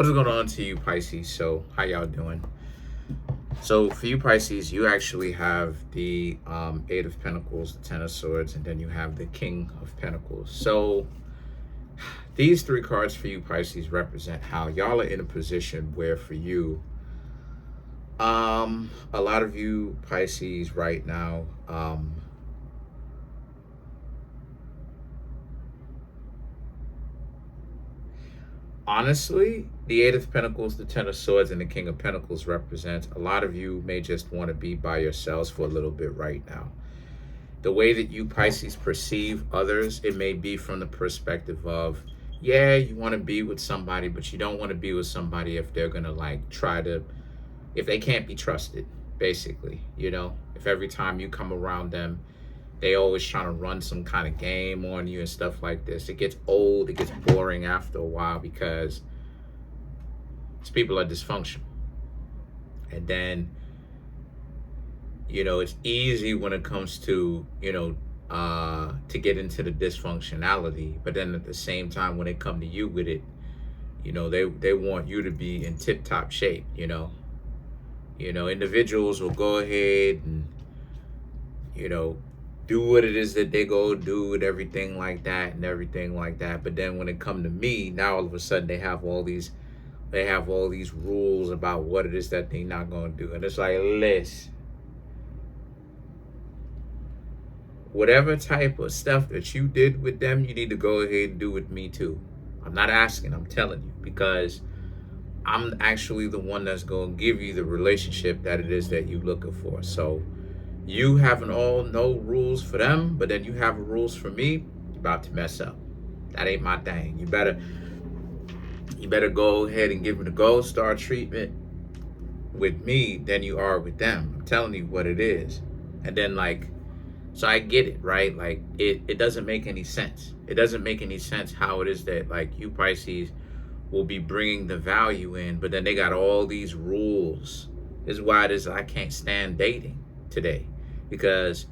What's going on to you, Pisces? So, how y'all doing? So, for you, Pisces, you actually have the Eight of Pentacles, the Ten of Swords, and then you have the King of Pentacles. So, these three cards for you, Pisces, represent how y'all are in a position where, for you, a lot of you, Pisces, right now, honestly, the Eight of Pentacles, the Ten of Swords, and the King of Pentacles represent a lot of you may just want to be by yourselves for a little bit right now. The way that you, Pisces, perceive others, it may be from the perspective of, yeah, you want to be with somebody, but you don't want to be with somebody if they're going to if they can't be trusted, basically, if every time you come around them, they always trying to run some kind of game on you and stuff like this. It gets old, it gets boring after a while because these people are dysfunctional. And then, it's easy when it comes to, to get into the dysfunctionality. But then at the same time, when they come to you with it, they want you to be in tip-top shape, individuals will go ahead and, do what it is that they go do and everything like that. But then when it come to me, now all of a sudden they have all these rules about what it is that they're not going to do. And it's like, listen, whatever type of stuff that you did with them, you need to go ahead and do with me too. I'm not asking, I'm telling you, because I'm actually the one that's going to give you the relationship that it is that you're looking for. So you having no rules for them, but then you have rules for me, you're about to mess up. That ain't my thing. You better go ahead and give me the gold star treatment with me than you are with them. I'm telling you what it is. And then so I get it, right? It doesn't make any sense. It doesn't make any sense how it is that you, Pisces, will be bringing the value in, but then they got all these rules. This is why it is I can't stand dating today, because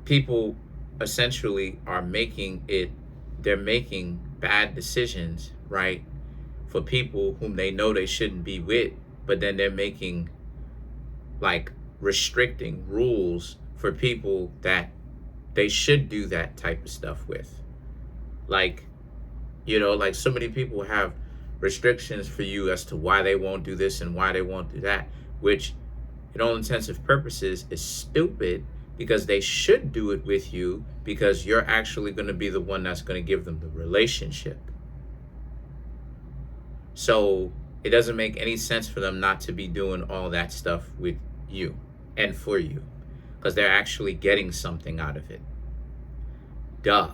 people essentially are they're making bad decisions, right, for people whom they know they shouldn't be with, but then they're making restricting rules for people that they should do that type of stuff with. So many people have restrictions for you as to why they won't do this and why they won't do that, which in all intents and purposes is stupid, because they should do it with you because you're actually going to be the one that's going to give them the relationship. So it doesn't make any sense for them not to be doing all that stuff with you and for you, because they're actually getting something out of it. Duh.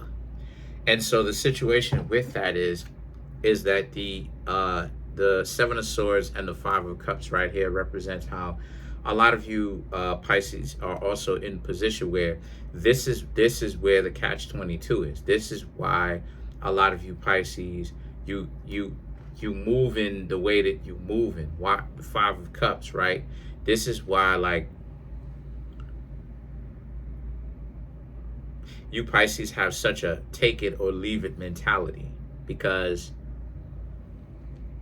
And so the situation with that is that the Seven of Swords and the Five of Cups right here represents how a lot of you Pisces are also in position where this is where the catch-22 is. This is why a lot of you Pisces, you move in the way that you move in. Why the Five of Cups, right? This is why you Pisces have such a take it or leave it mentality, because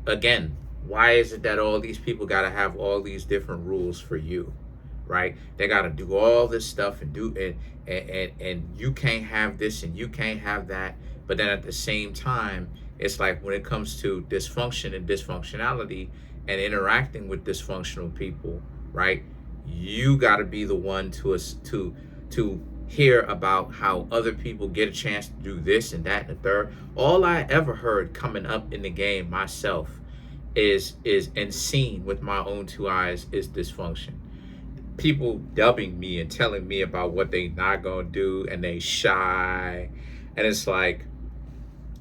again, why is it that all these people got to have all these different rules for you, right? They got to do all this stuff and you can't have this and you can't have that. But then at the same time, it's like when it comes to dysfunction and dysfunctionality and interacting with dysfunctional people, right? You got to be the one to hear about how other people get a chance to do this and that and the third. All I ever heard coming up in the game myself is and seen with my own two eyes is dysfunction. People dubbing me and telling me about what they not gonna do, and they shy. And it's like,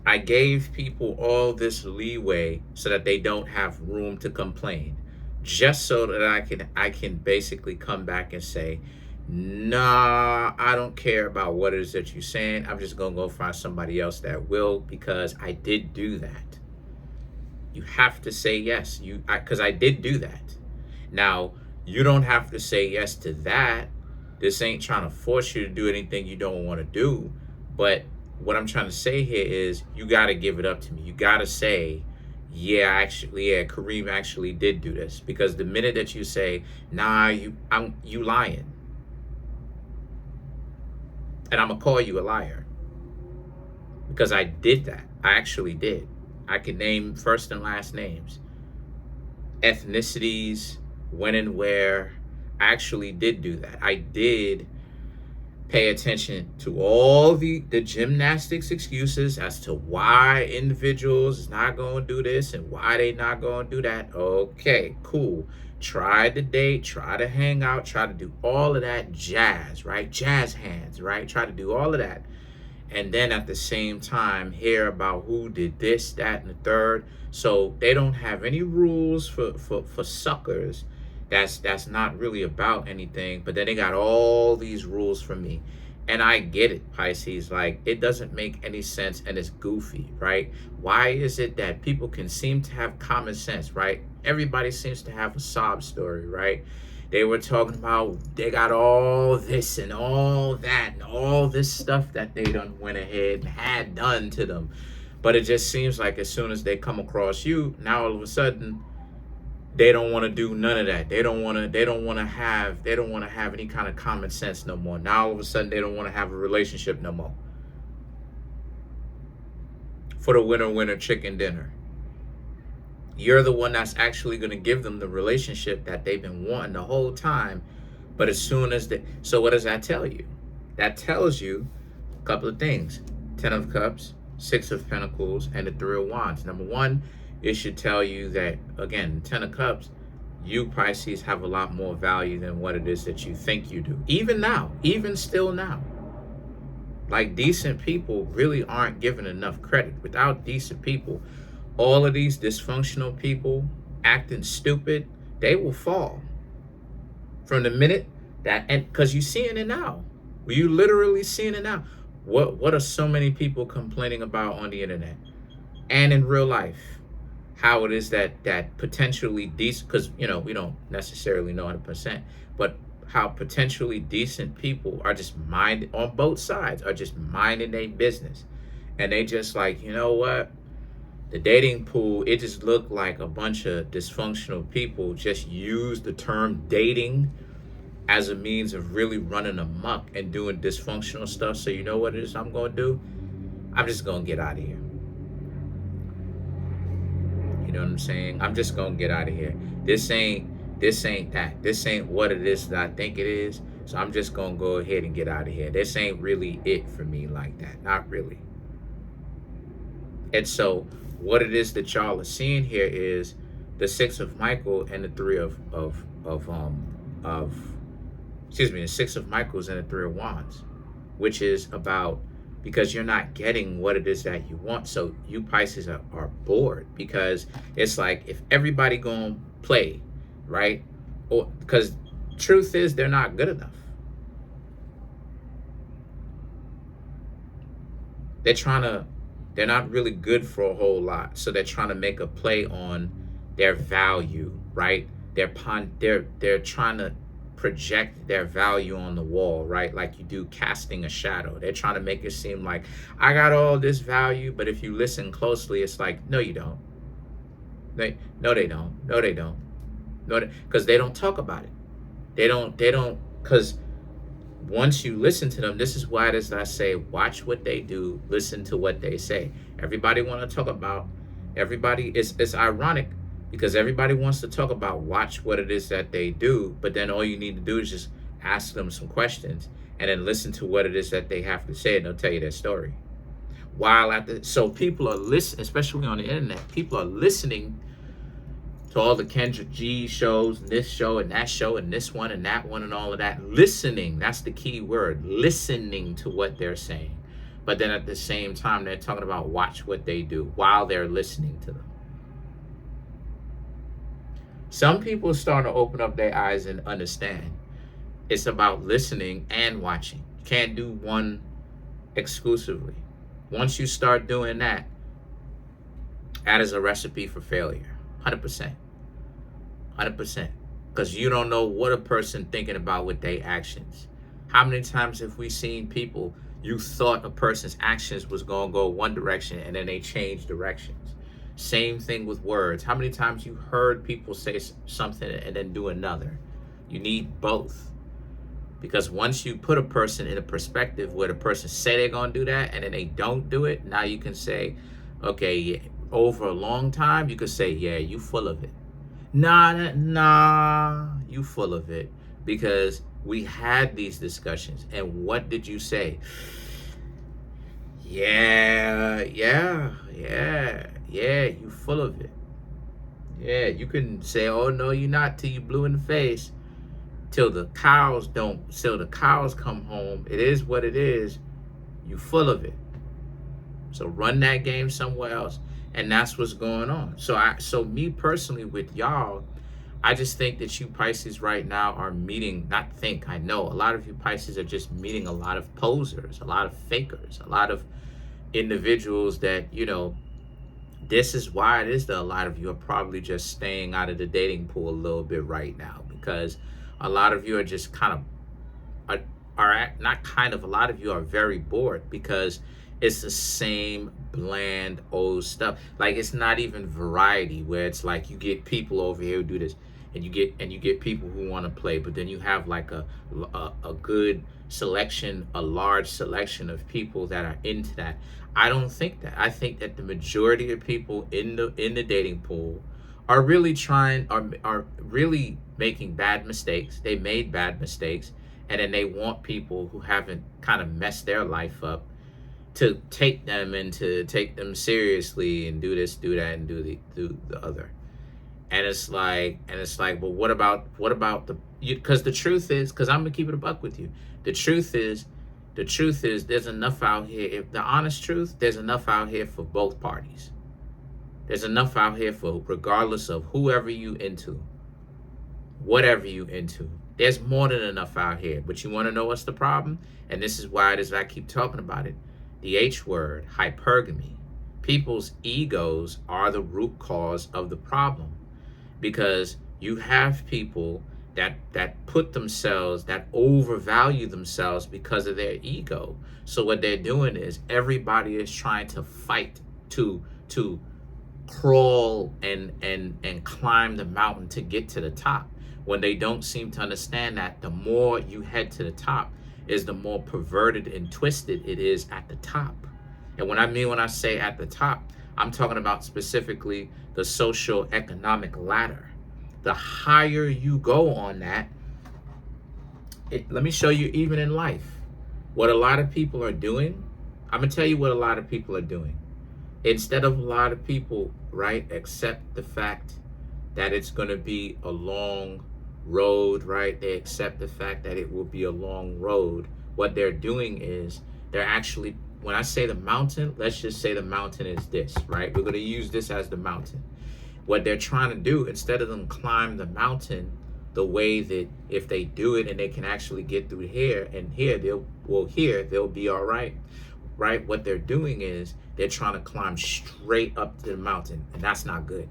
I gave people all this leeway so that they don't have room to complain, just so that I can basically come back and say, nah, I don't care about what it is that you're saying. I'm just gonna go find somebody else that will, because I did do that. You have to say yes, because I did do that. Now, you don't have to say yes to that. This ain't trying to force you to do anything you don't want to do. But what I'm trying to say here is you got to give it up to me. You got to say, yeah, Kareem actually did do this, because the minute that you say, nah, you lying, and I'm gonna call you a liar, because I did that. I actually did. I could name first and last names, ethnicities, when and where. I actually did do that. I did pay attention to all the gymnastics excuses as to why individuals is not going to do this and why they not going to do that. Okay, cool. Try to date, try to hang out, try to do all of that jazz, right? Jazz hands, right? Try to do all of that. And then at the same time, hear about who did this, that, and the third. So they don't have any rules for suckers. That's not really about anything. But then they got all these rules for me. And I get it, Pisces. Like, it doesn't make any sense, and it's goofy, right? Why is it that people can seem to have common sense, right? Everybody seems to have a sob story, right? They were talking about they got all this and all that and all this stuff that they done went ahead and had done to them. But it just seems like as soon as they come across you, now all of a sudden they don't want to do none of that. They don't want to have any kind of common sense no more. Now all of a sudden they don't want to have a relationship no more. For the winner chicken dinner. You're the one that's actually going to give them the relationship that they've been wanting the whole time. But as soon as so what does that tell you? That tells you a couple of things. 10 of Cups, 6 of Pentacles, and the 3 of Wands. Number one, it should tell you that, again, 10 of Cups, you Pisces have a lot more value than what it is that you think you do. Even now, even still now. Like, decent people really aren't given enough credit. Without decent people, all of these dysfunctional people acting stupid, they will fall. From the minute that, and because you're seeing it now. You literally seeing it now. What are so many people complaining about on the internet and in real life? How it is that potentially decent, because, you know, we don't necessarily know 100%, but how potentially decent people are just minding, on both sides, are just minding their business. And they just like, you know what? The dating pool, it just looked like a bunch of dysfunctional people just use the term dating as a means of really running amok and doing dysfunctional stuff. So you know what it is I'm going to do? I'm just going to get out of here. You know what I'm saying? I'm just going to get out of here. This ain't that. This ain't what it is that I think it is. So I'm just going to go ahead and get out of here. This ain't really it for me like that. Not really. And so what it is that y'all are seeing here is the 6 of Michael and the 3 the 6 of Michaels and the 3 of Wands, which is about, because you're not getting what it is that you want. So you Pisces are bored, because it's like, if everybody gonna play, right? Or because truth is they're not good enough. They're not really good for a whole lot. So they're trying to make a play on their value, right? They're trying to project their value on the wall, right? Like you do casting a shadow. They're trying to make it seem like I got all this value, but if you listen closely, it's like, no, you don't. They don't. No, because they don't talk about it. They don't, because once you listen to them, this is why it is that I say, watch what they do, listen to what they say. Everybody want to talk about, it's ironic, because everybody wants to talk about watch what it is that they do, but then all you need to do is just ask them some questions and then listen to what it is that they have to say, and they'll tell you their story. So people are listening, especially on the internet, people are listening to all the Kendrick G shows, and this show and that show and this one and that one and all of that. Listening, that's the key word, listening to what they're saying. But then at the same time, they're talking about watch what they do while they're listening to them. Some people are starting to open up their eyes and understand it's about listening and watching. You can't do one exclusively. Once you start doing that, that is a recipe for failure. 100%. 100%. Because you don't know what a person thinking about with their actions. How many times have we seen people, you thought a person's actions was going to go one direction and then they change directions? Same thing with words. How many times you heard people say something and then do another? You need both. Because once you put a person in a perspective where the person say they're going to do that and then they don't do it, now you can say, okay, yeah, over a long time, you could say, yeah, you full of it. Nah, you full of it. Because we had these discussions. And what did you say? Yeah, you full of it. Yeah, you can say, oh, no, you're not, till you blue in the face. Till the cows come home. It is what it is. You full of it. So run that game somewhere else. And that's what's going on. So me personally with y'all, I just think that you Pisces right now are meeting, I know a lot of you Pisces are just meeting a lot of posers, a lot of fakers, a lot of individuals that, this is why it is that a lot of you are probably just staying out of the dating pool a little bit right now, because a lot of you are just a lot of you are very bored because it's the same bland old stuff. Like, it's not even variety, where it's like you get people over here who do this, and you get people who want to play, but then you have like a good selection, a large selection of people that are into that. I don't think that. I think that the majority of people in the dating pool are really are really making bad mistakes. They made bad mistakes, and then they want people who haven't kind of messed their life up to take them and to take them seriously and do this, do that, and do the other. And it's like, well, what about because the truth is, because I'm gonna keep it a buck with you. The truth is, there's enough out here. If the honest truth, there's enough out here for both parties. There's enough out here for, regardless of whoever you into, whatever you into. There's more than enough out here. But you want to know what's the problem? And this is why it is that I keep talking about it. The H word, hypergamy. People's egos are the root cause of the problem. Because you have people that put themselves, that overvalue themselves because of their ego. So what they're doing is everybody is trying to fight to crawl and climb the mountain to get to the top. When they don't seem to understand that the more you head to the top is the more perverted and twisted it is at the top. And when I say at the top, I'm talking about specifically the social economic ladder. The higher you go on that, let me show you, even in life, what a lot of people are doing. I'm gonna tell you what a lot of people are doing. Instead of a lot of people, right, accept the fact that it's going to be a long road, right? They accept the fact that it will be a long road. What they're doing is they're actually, when I say the mountain, let's just say the mountain is this, right? We're going to use this as the mountain. What they're trying to do, instead of them climb the mountain the way that if they do it and they can actually get through here and here, they'll be all right. Right? What they're doing is they're trying to climb straight up to the mountain, and that's not good.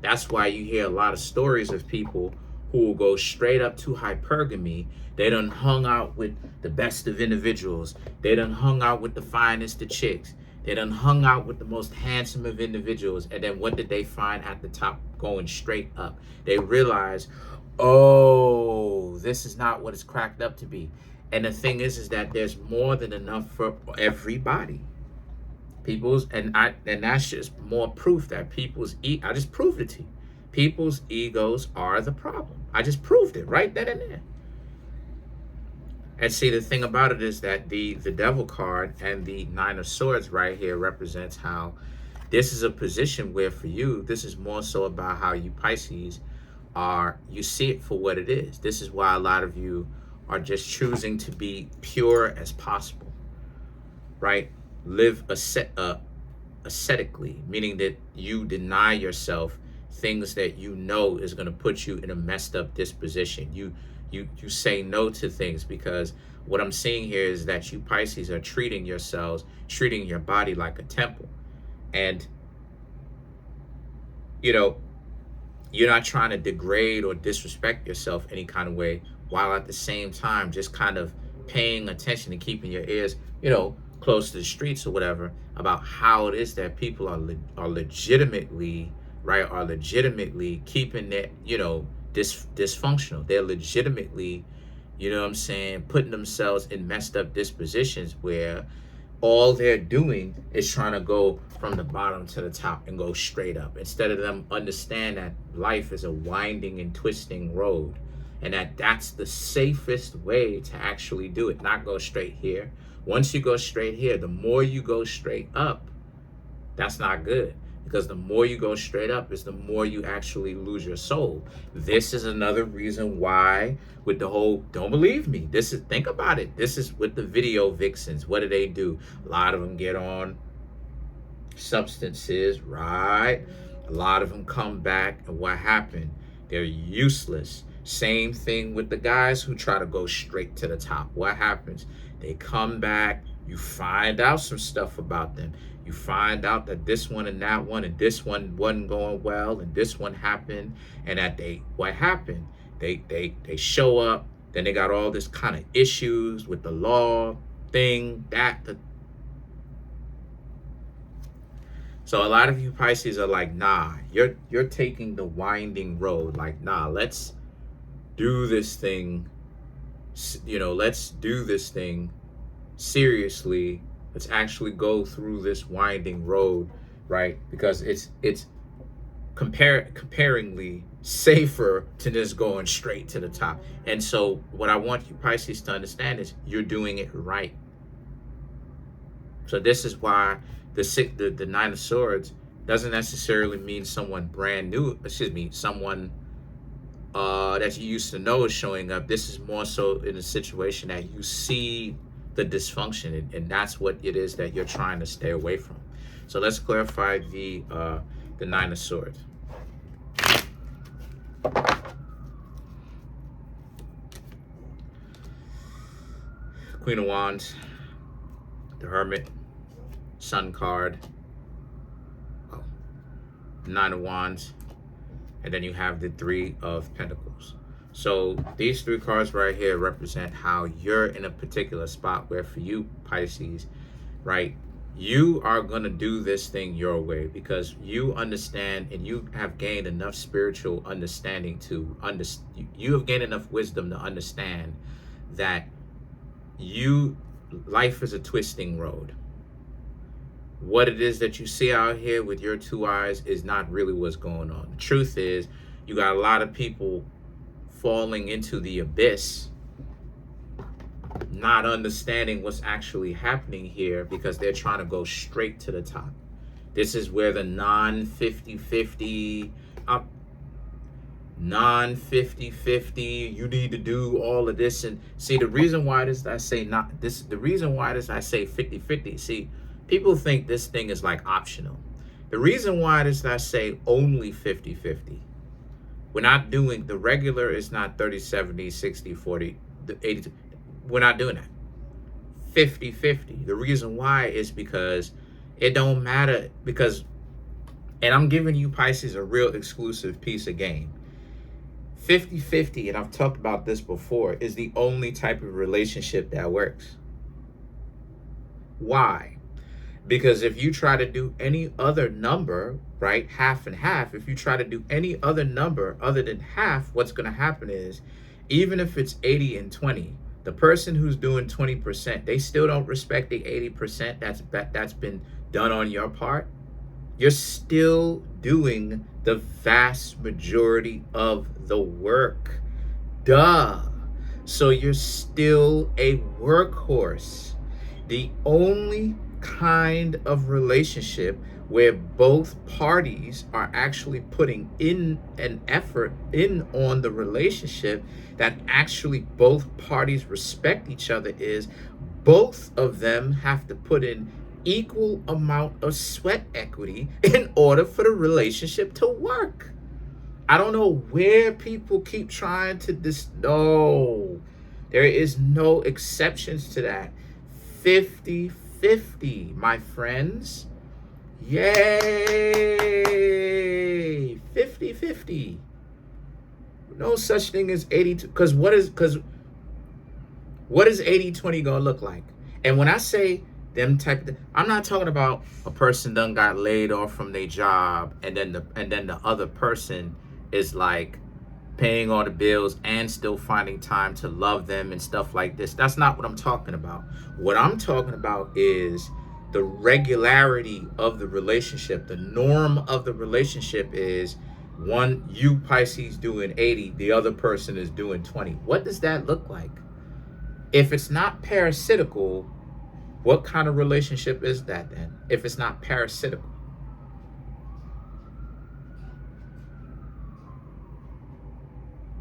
That's why you hear a lot of stories of people who will go straight up to hypergamy. They done hung out with the best of individuals. They done hung out with the finest of chicks. They done hung out with the most handsome of individuals. And then what did they find at the top going straight up? They realize, oh, this is not what it's cracked up to be. And the thing is that there's more than enough for everybody. And that's just more proof that I just proved it to you. People's egos are the problem. I just proved it right then and there. And see, the thing about it is that the Devil card and the Nine of Swords right here represents how this is a position where for you, this is more so about how you Pisces you see it for what it is. This is why a lot of you are just choosing to be pure as possible, right? Live ascetically, meaning that you deny yourself things that you know is going to put you in a messed up disposition. You say no to things, because what I'm seeing here is that you Pisces are treating your body like a temple. And, you're not trying to degrade or disrespect yourself any kind of way, while at the same time just kind of paying attention and keeping your ears, close to the streets or whatever, about how it is that people are legitimately, right, are legitimately keeping that, you know, dysfunctional. They're legitimately, you know what I'm saying, putting themselves in messed up dispositions where all they're doing is trying to go from the bottom to the top and go straight up, instead of them understand that life is a winding and twisting road, and that's the safest way to actually do it. Not go straight here. Once you go straight here, the more you go straight up, that's not good, because the more you go straight up is the more you actually lose your soul. This is another reason why, with the whole, don't believe me, this is, think about it, this is with the video vixens. What do? A lot of them get on substances, right? A lot of them come back, and what happened? They're useless. Same thing with the guys who try to go straight to the top. What happens? They come back, you find out some stuff about them. You find out that this one and that one and this one wasn't going well, and this one happened, and that what happened? They show up, then they got all this kind of issues with the law thing, So a lot of you Pisces are like, nah, you're taking the winding road. Like, nah, let's do this thing, you know, let's do this thing seriously. Let's actually go through this winding road, right? Because it's comparingly safer to just going straight to the top. And so what I want you Pisces to understand is you're doing it right. So this is why the Nine of Swords doesn't necessarily mean someone brand new, someone that you used to know is showing up. This is more so in a situation that you see the dysfunction, and that's what it is that you're trying to stay away from. So let's clarify the Nine of Swords. Queen of Wands, the Hermit, Sun card, Nine of Wands, and then you have the Three of Pentacles. So these three cards right here represent how you're in a particular spot where, for you Pisces, right, you are going to do this thing your way, because you understand and you have gained enough spiritual understanding to you have gained enough wisdom to understand that life is a twisting road. What it is that you see out here with your two eyes is not really what's going on. The truth is, you got a lot of people falling into the abyss, not understanding what's actually happening here, because they're trying to go straight to the top. This is where the non-50-50, you need to do all of this. And see, the reason why I say 50-50, see, people think this thing is like optional. The reason why I say only 50-50, we're not doing, the regular is not 30-70, 60-40, 80, we're not doing that. 50-50. The reason why is because it don't matter, because, and I'm giving you Pisces a real exclusive piece of game. 50-50, and I've talked about this before, is the only type of relationship that works. Why? Because if you try to do any other number, right, half and half, if you try to do any other number other than half, what's going to happen is, even if it's 80 and 20, the person who's doing 20%, they still don't respect the 80% that's been done on your part. You're still doing the vast majority of the work. Duh. So you're still a workhorse. The only kind of relationship where both parties are actually putting in an effort on the relationship, that actually both parties respect each other, is both of them have to put in equal amount of sweat equity in order for the relationship to work. I don't know where people keep trying to no, there is no exceptions to that. 50-50, my friends. Yay! 50-50. No such thing as 80, because what is 80-20 gonna look like? And when I say Them type of, I'm not talking about a person done got laid off from their job and then the other person is like paying all the bills and still finding time to love them and stuff like this. That's not what I'm talking about. What I'm talking about is the regularity of the relationship. The norm of the relationship is one, you Pisces doing 80, the other person is doing 20. What does that look like? If it's not parasitical, what kind of relationship is that then? If it's not parasitical.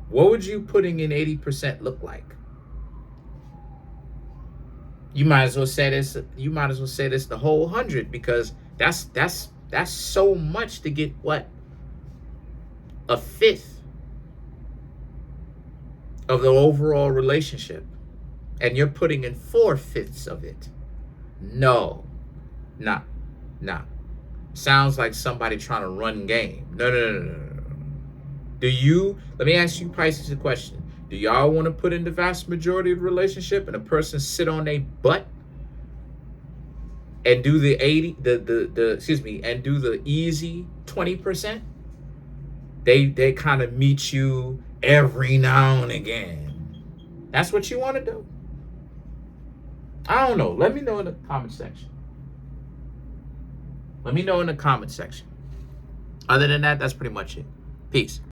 What would you putting in 80% look like? You might as well say this. You might as well say this the whole 100, because that's so much to get what, a fifth of the overall relationship, and you're putting in 4/5 of it. No, nah. Sounds like somebody trying to run game. No. Let me ask you Pisces a question. Do y'all want to put in the vast majority of the relationship and a person sit on their butt and do the and do the easy 20%? They kind of meet you every now and again. That's what you want to do? I don't know. Let me know in the comment section. Other than that, that's pretty much it. Peace.